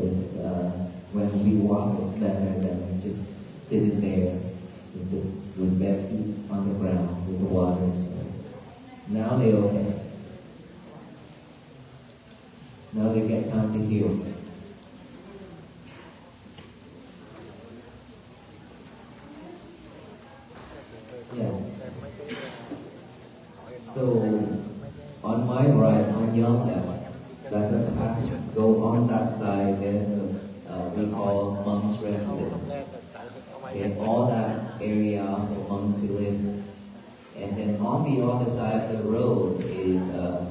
is when we walk is better than just sitting there with bare feet on the ground with the water. So now they're okay. Now they get time to heal. Yes. So on my right, on your left, that's a path. Go on that side. There's we call monks' residence. Okay, all that area for monks who live. And then on the other side of the road is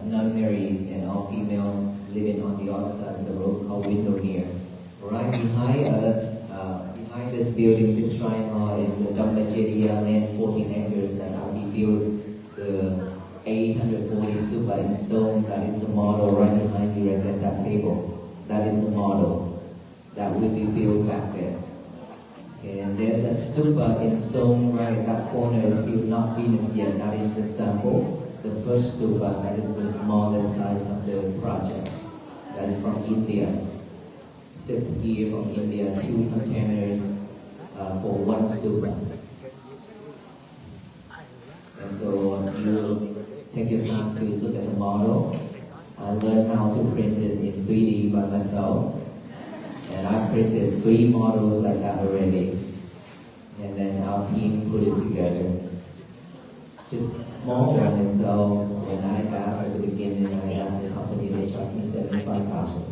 nunneries and all females living on the other side of the road called Windermere. Right behind us, behind this building, this shrine hall is the Dhammacharya land, 14 acres that we built the 840 stupa in stone. That is the model right behind you, right at that table. That is the model that will be built back there. And there's a stupa in stone right at that corner, is still not finished yet. That is the sample. The first stupa, that is the smallest size of the project. That is from India. Shipped here from India, 2 containers for 1 stupa. And so you take your time to look at the model. I learned how to print it in 3D by myself. And I printed 3 models like that already. And then our team put it together. Just small one itself. When I asked at the beginning, I asked the company, they charged me $75,000.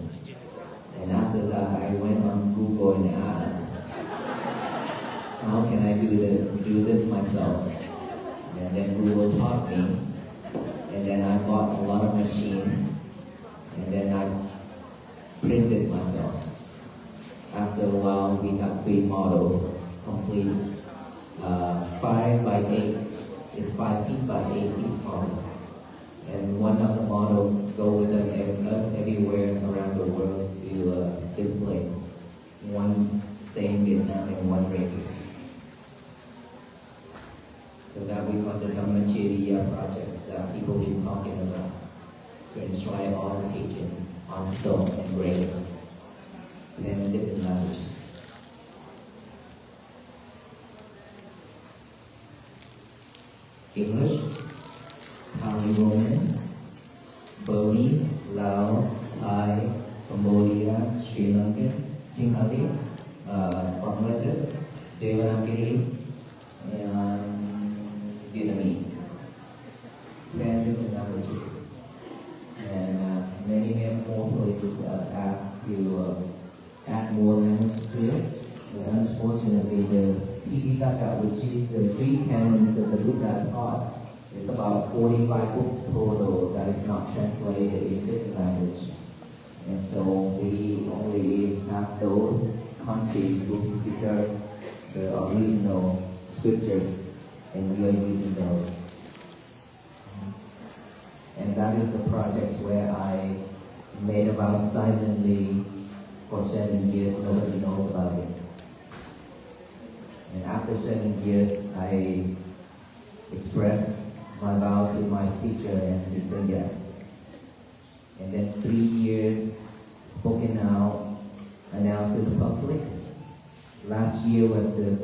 And after that, I went on Google and asked, how can I do this myself? And then Google taught me. And then I bought a lot of machines. And then I printed myself. After a while, we have 3 models, complete 5 by 8. It's 5 feet by 8 feet model. And one of the models go with us everywhere around the world to this place. One stay in Vietnam and one right here. So that we call the Dhammacharya project that people have been talking about to enshrine all the teachings on stone and grave. 10 different languages. English, Thai Roman, Burmese, Laos, Thai, Cambodia, Sri Lankan, Sinhala, Bangladesh, Devanagari, and Vietnamese. 10 different languages. And many more places asked to add more language to it. But unfortunately, the Tipitaka, which is the 3 canons that the Buddha taught, is about 45 books total that is not translated in different language. And so we only have those countries who preserve the original scriptures, and we are using those. And that is the project where I made about silently for 7 years. Nobody knows about it. And after 7 years, I expressed my vow to my teacher, and he said yes. And then 3 years, spoken out, announced to the public. Last year was the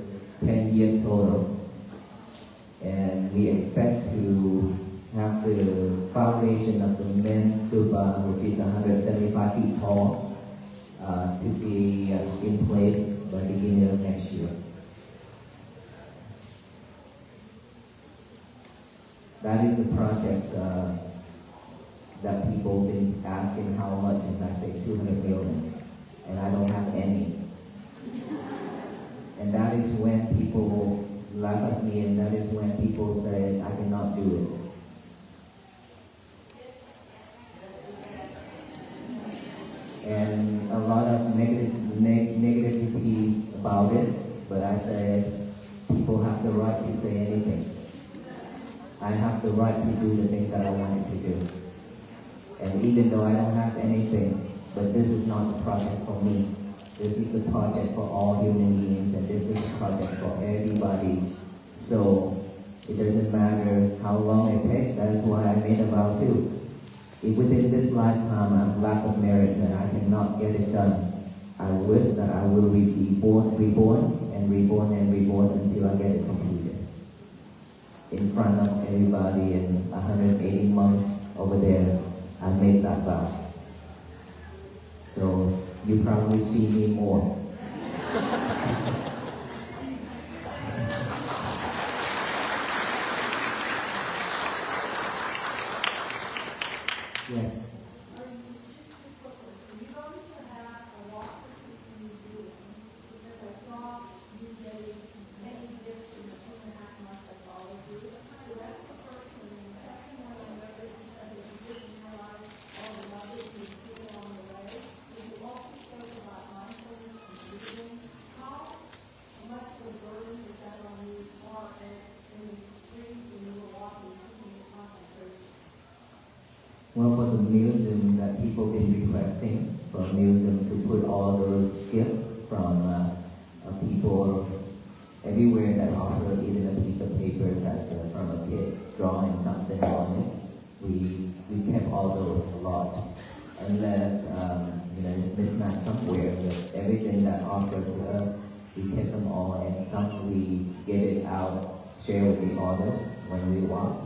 10 years total. And we expect to have the foundation of the main stupa, which is 175 feet tall, to be in place by the beginning of next year. That is the project that people have been asking how much, and I say 200 million, and I don't have any. And that is when people laugh at me, and that is when people say I cannot do it. And a lot of negativities about it, but I said people have the right to say anything. I have the right to do the things that I wanted to do. And even though I don't have anything, but this is not the project for me. This is the project for all human beings, and this is the project for everybody. So it doesn't matter how long it takes. That's why I made a vow too. If within this lifetime I'm lack of merit and I cannot get it done, I wish that I will be reborn and reborn and reborn until I get it completed. In front of everybody and 180 months over there, I made that vow. So you probably see me more. Yes. Well, for the museum that people been requesting for a museum to put all those gifts from people everywhere that offer even a piece of paper that from a kid drawing something on it. We kept all those a lot, unless it's mismatched somewhere. But everything that offered to us, we kept them all, and some we get it out, share with the others when we walk.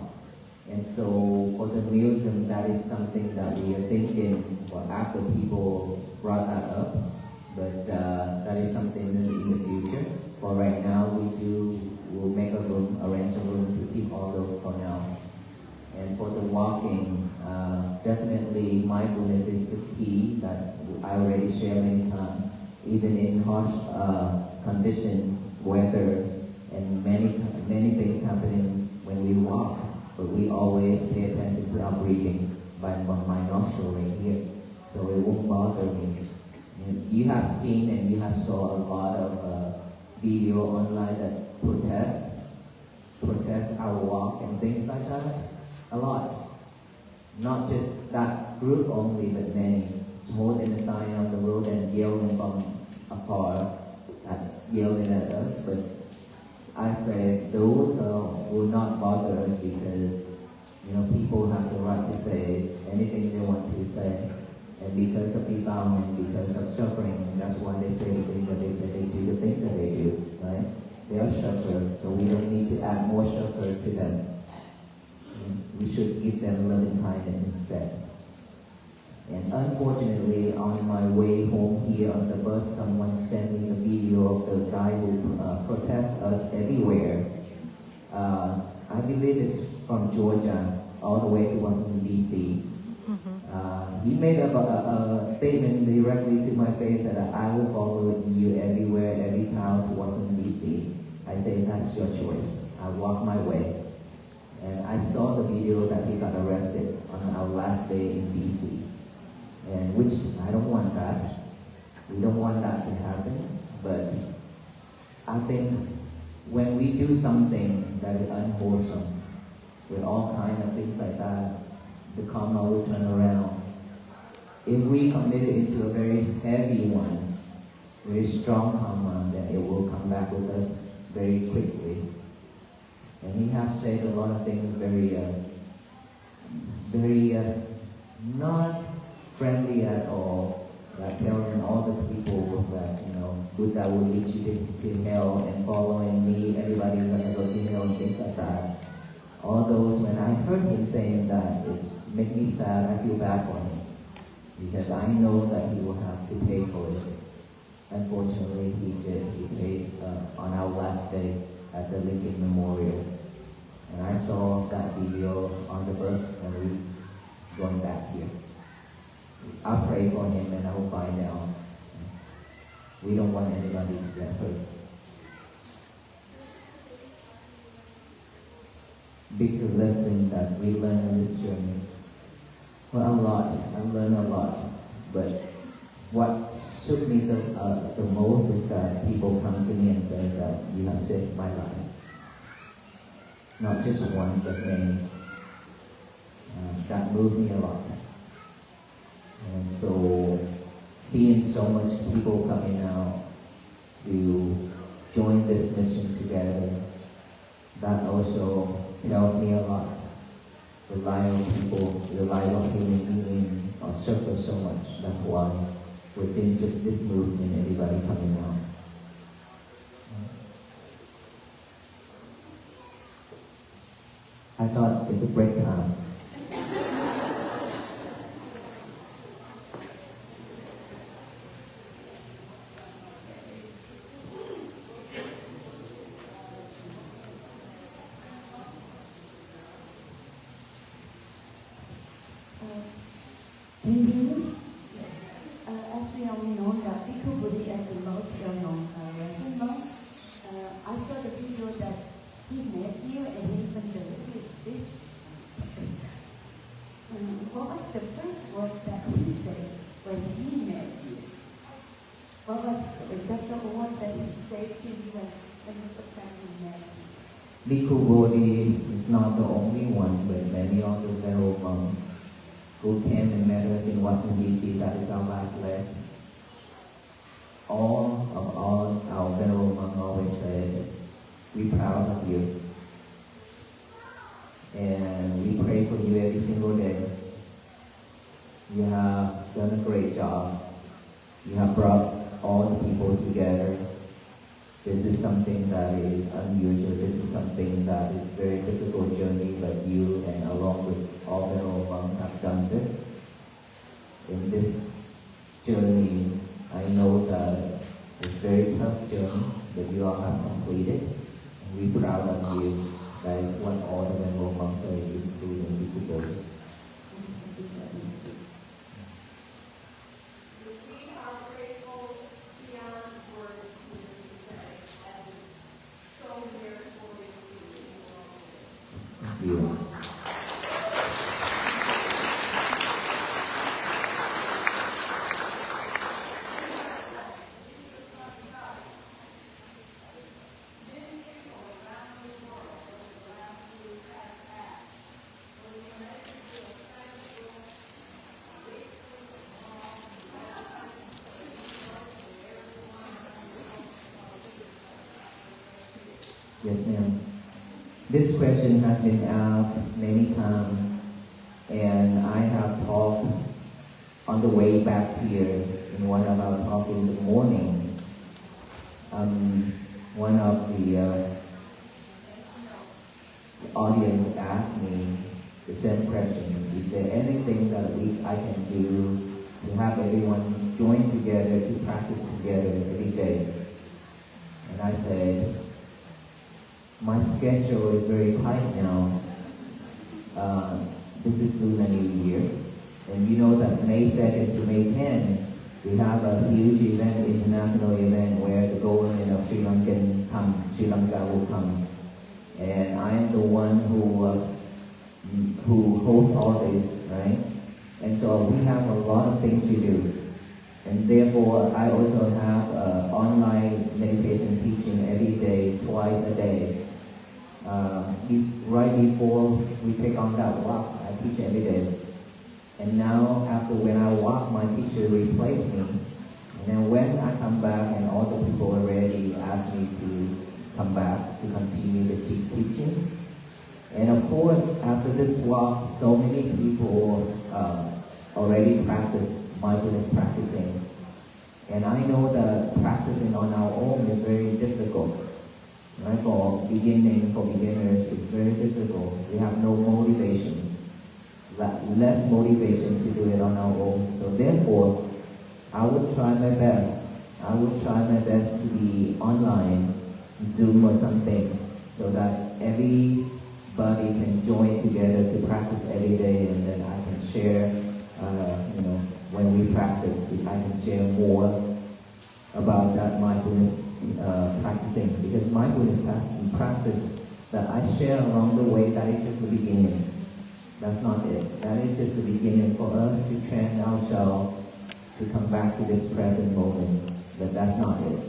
And so for the museum, that is something that we are thinking, well, after people brought that up, but that is something in the future. For right now, we'll make a room, arrange a room to keep all those for now. And for the walking, definitely mindfulness is the key that I already shared many times. Even in harsh conditions, weather, and many things happening when we walk. But we always pay attention to our breathing by my nostril right here, so it won't bother me. And you have seen and you have saw a lot of video online that protest our walk and things like that. A lot. Not just that group only, but many. It's holding a sign on the road and yelling from afar, yelling at us. But I say those will not bother us because people have the right to say anything they want to say, and because of defilement, because of suffering, that's why they say the things that they say. They do the things that they do, right? They are sufferers, so we don't need to add more suffer to them. We should give them loving kindness instead. And unfortunately, on my way home here on the bus, someone sent me the video of the guy who protests us everywhere. I believe it's from Georgia, all the way to Washington, D.C. He made up a statement directly to my face that I will follow you everywhere, every town to Washington, D.C. I say, that's your choice. I walk my way. And I saw the video that he got arrested on our last day in D.C. And which I don't want that. We don't want that to happen. But I think when we do something that is unwholesome, with all kinds of things like that, the karma will turn around. If we commit it into a very heavy one, very strong karma, then it will come back with us very quickly. And he has said a lot of things very not friendly at all, like telling all the people that, Buddha will lead you to hell, and following me, everybody's going to go to hell, and things like that. All those, when I heard him saying that, it made me sad. I feel bad for him, because I know that he will have to pay for it. Unfortunately, he did. He paid on our last day at the Lincoln Memorial. And I saw that video on the bus when we going back here. I pray for him, and I will find out. We don't want anybody to get hurt. Big lesson that we learn on this journey. Well, a lot. I learned a lot. But what shook me the most is that people come to me and say that you have saved my life. Not just one, but many. That moved me a lot. And so, seeing so much people coming out to join this mission together, that also tells me a lot. The life of people, the life of human beings are suffer so much. That's why within just this movement, everybody coming out. I thought it's a break time. As we all know, that Bhikkhu Bodhi is the most well-known Western monk. I saw the video that he met you and he went to his speech. What was the first word that he said when he met you? What was the word that he said to you when Mr. Franklin met you? Bhikkhu Bodhi is not the only one, but many of the venerable monks who came and met us in Washington DC, that is our last leg. All our venerable monks always said, we're proud of you. And we pray for you every single day. You have done a great job. You have brought all the people together. This is something that is unusual. This is something that is very difficult journey, but you and along with all venerable monks have done this. In this journey, I know that it's a very tough journey, but you all have completed. And we're proud of you. That is what all the venerable monks say, including Bhikkhu Bodhi. Thank you. Yes, ma'am. This question has been asked many times, and I have talked on the way back here in one of our talks in the morning. One of the audience asked me the same question. Is there anything that I can do to have everyone join together to practice together every day? And I said, my schedule is very tight now. This is Lunar New Year. And you know that May 2nd to May 10th, we have a huge event, international event, where the government of Sri Lanka will come. And I am the one who hosts all this, right? And so we have a lot of things to do. And therefore, I also have online meditation teaching every day, twice a day. Right before we take on that walk, I teach every day. And now, after when I walk, my teacher replaced me. And then when I come back, and all the people already asked me to come back to continue the teaching. And of course, after this walk, so many people already practice mindfulness practicing. And I know that practicing on our own is very difficult. Right? For beginners, it's very difficult. We have no motivation, less motivation to do it on our own. So therefore, I will try my best. I will try my best to be online, Zoom or something, so that everybody can join together to practice every day, and then I can share, when we practice, I can share more about that mindfulness practicing, because mindfulness practice that I share along the way, that is just the beginning. That's not it. That is just the beginning for us to train ourselves to come back to this present moment. But that's not it.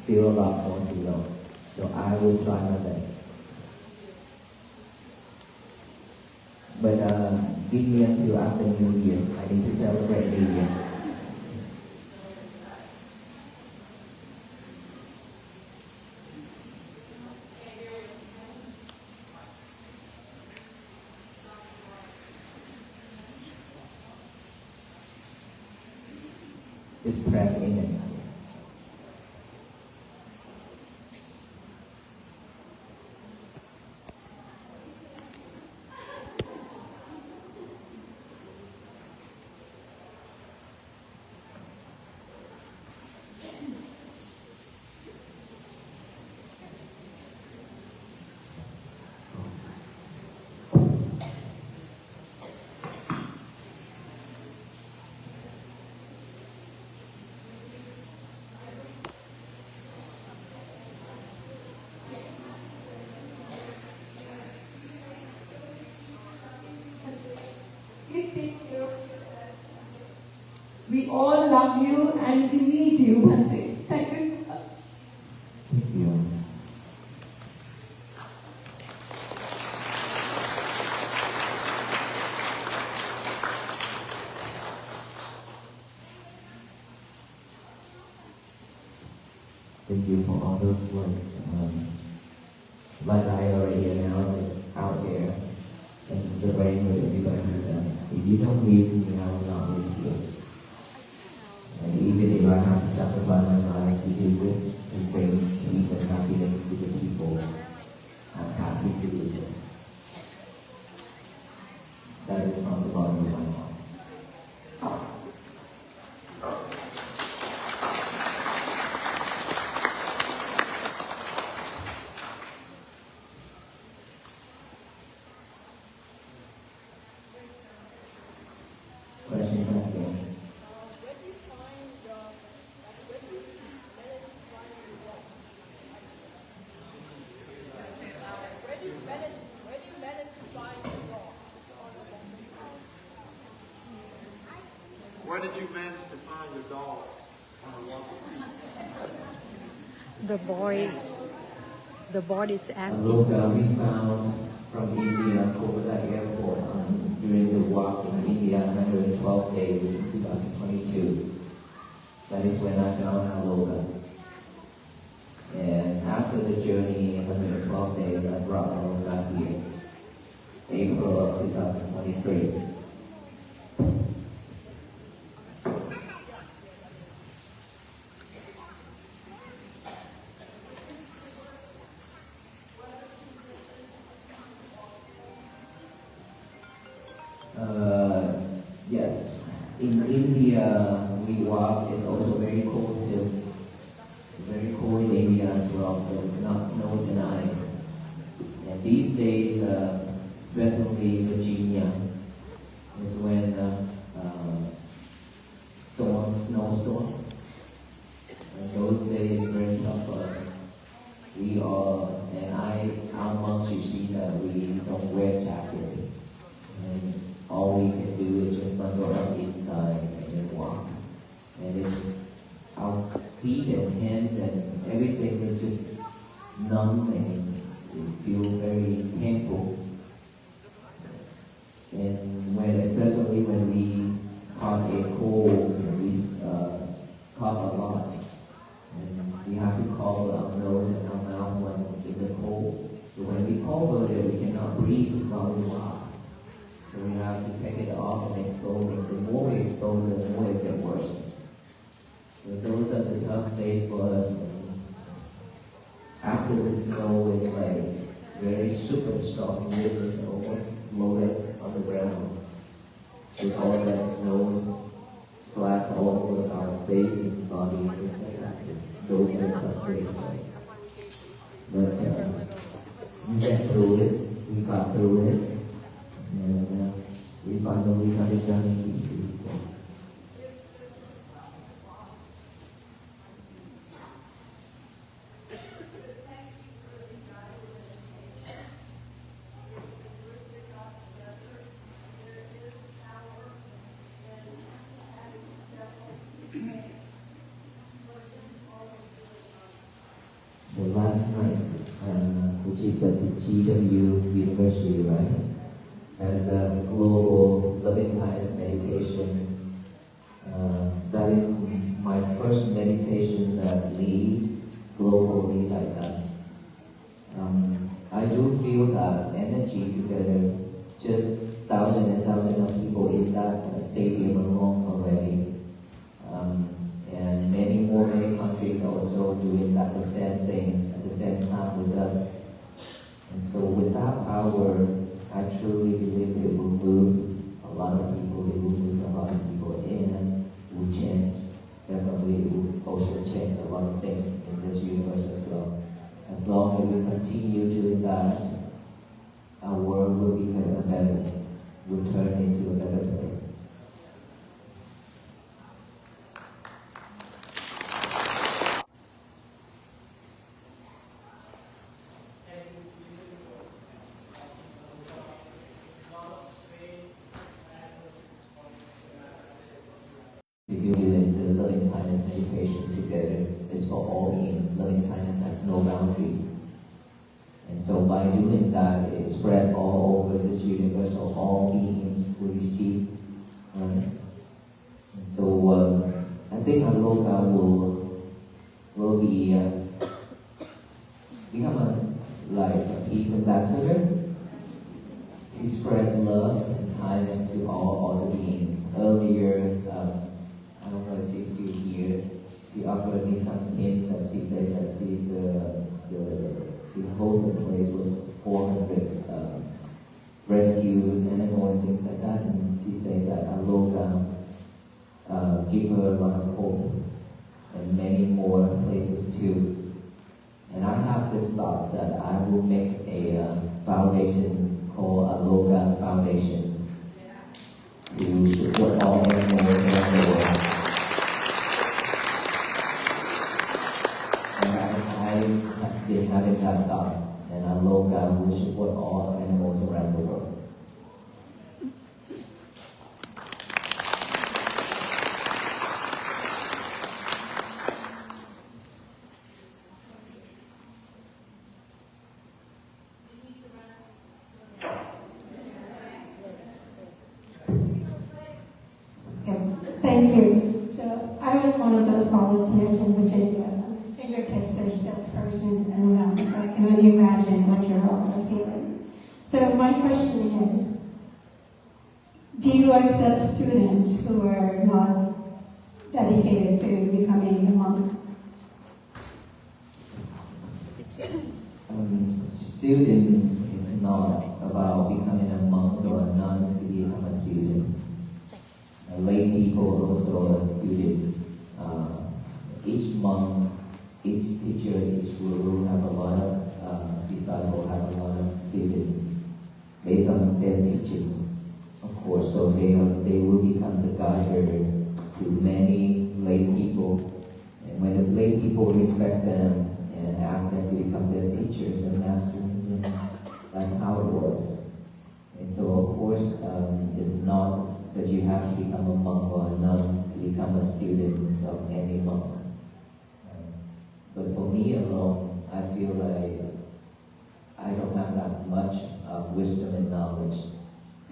Still a lot more to go. So I will try my best. But give me until after New Year. I need to celebrate New Year. Just press in and out. We all love you and we need you one day. Thank you so much. Thank you. Thank you for all those words. Like I already announced out there, and the rain with everybody, if you don't leave me, I will not leave you. And even if I have to sacrifice my life to do this, to bring peace and happiness to the people, I'm happy to do so. That is from the bottom of my heart. Question back there. Where did you manage to find your dog on the walk? The boy is asking. Aloka we found from India, Kolkata Airport, during the walk in India, 112 days in 2022. That is when I found Aloka. And after the journey, 112 days, I brought Aloka here, April of 2023. Yes, in India we walk. It's also very cold too. Very cold in India as well. So it's not snows and ice. And these days, especially Virginia, is when snowstorm. And those days very tough for us. We all, and our monks, you see that we don't wear jacket. And all we can do is just bundle up inside and then walk. And it's our feet and hands and everything is just numb and we feel very painful. And especially when we caught a cold, we cough a lot. And we have to cover our nose and our mouth when in the cold. So when we cover it, we cannot breathe while we walk. So we have to take it off and expose it. The more we expose it, the more it gets worse. So those are the tough days for us. After the snow is like very super strong, it's almost lotus on the ground. With all that snow splash all over our face and body, things like that. Those are tough days for us. But we get through it. We got through it. And we finally have it done in DC. So. The last night, which is at the GW University, right? As a global loving kindness meditation. That is my first meditation that lead globally like that. I do feel that energy together, just thousands and thousands of people in that stadium alone already. with us. And so with that power, I truly believe it will move a lot of people, it will move a lot of people in, it will change. Definitely it will also change a lot of things in this universe as well. As long as we continue doing that, our world will become better, will turn into a better place. If you're doing the loving kindness meditation together, it's for all beings. Loving kindness has no boundaries. And so by doing that, it spread all over this universe, so all beings will receive. Right? And so I think Aloka will be become like a peace ambassador to spread love and kindness to all the beings. Earlier, I don't know if she's still here. She offered me some hints that she said that she's she holds a place with 400 rescues, animal and things like that. And she said that Aloka give her a lot of hope and many more places too. And I have this thought that I will make a foundation called Aloka's Foundation to support all animals around the world. And I've been having that thought, and Aloka will support all animals around the world. Yes, thank you. So I was one of those volunteers in Virginia. Fingertips are still frozen and numb. So I can only imagine what you're all feeling. So my question is, do you accept students who are not dedicated to becoming a monk? Student is not about becoming a monk or a nun to become a student. Lay people also a student. Each monk, each teacher, each guru have a lot of disciples, have a lot of students based on their teachings, of course. So they will become the guide to many lay people. And when the lay people respect them and ask them to become their teachers and masters, that's how it works. And so, of course, it's not that you have to become a monk or a nun to become a student of any monk. But for me alone, I feel like I don't have that much wisdom and knowledge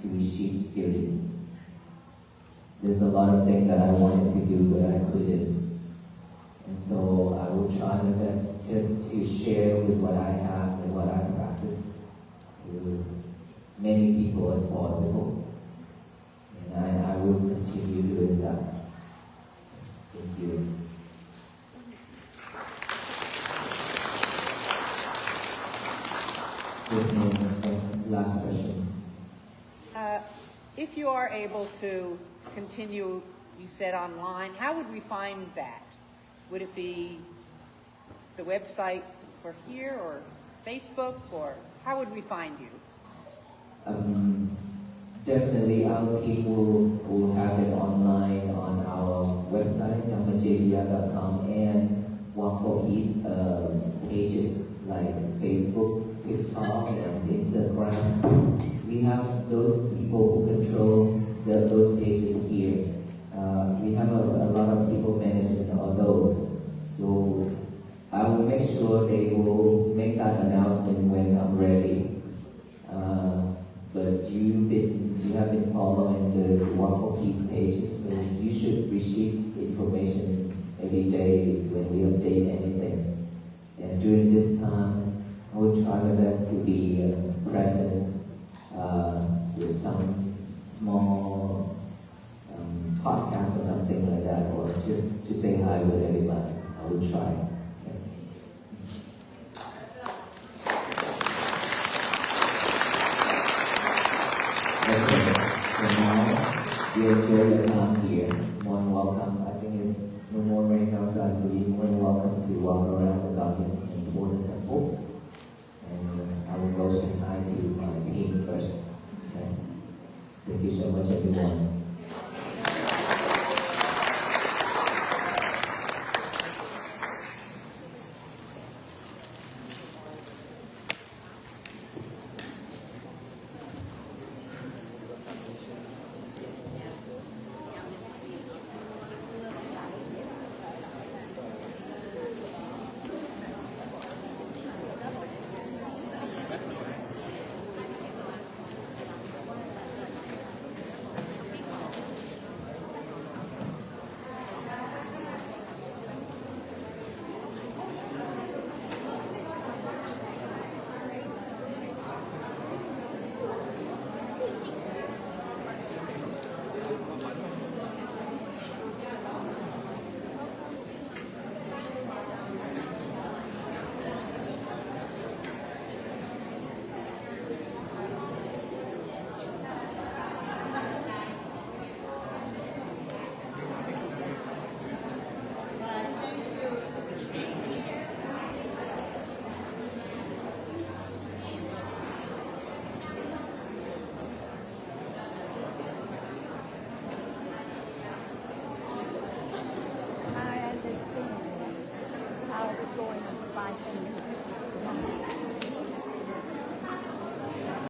to receive students. There's a lot of things that I wanted to do, but I couldn't. And so I will try my best just to share with what I have and what I practice to many people as possible. And I will continue doing that. Thank you. Last question. If you are able to continue, you said online, how would we find that? Would it be the website for here or Facebook, or how would we find you? Definitely our team will have it online on our website, dhammajeevaya.com, and Wako Peace pages like Facebook, TikTok, and Instagram. We have those people who control those pages here. We have a lot of people managing all those. So I will make sure they will make that announcement when I'm ready. But you have been following the Wako Peace pages, so you should receive information every day when we update anything. And during this time, I will try my best to be present with some small podcast or something like that, or just to say hi with everybody. I will try. you enjoy your time here. More than welcome. I think it's no more rain outside, so you're more than welcome to walk around the garden and tour the temple. And I will go say hi to my team first. Yes. Thank you so much, everyone.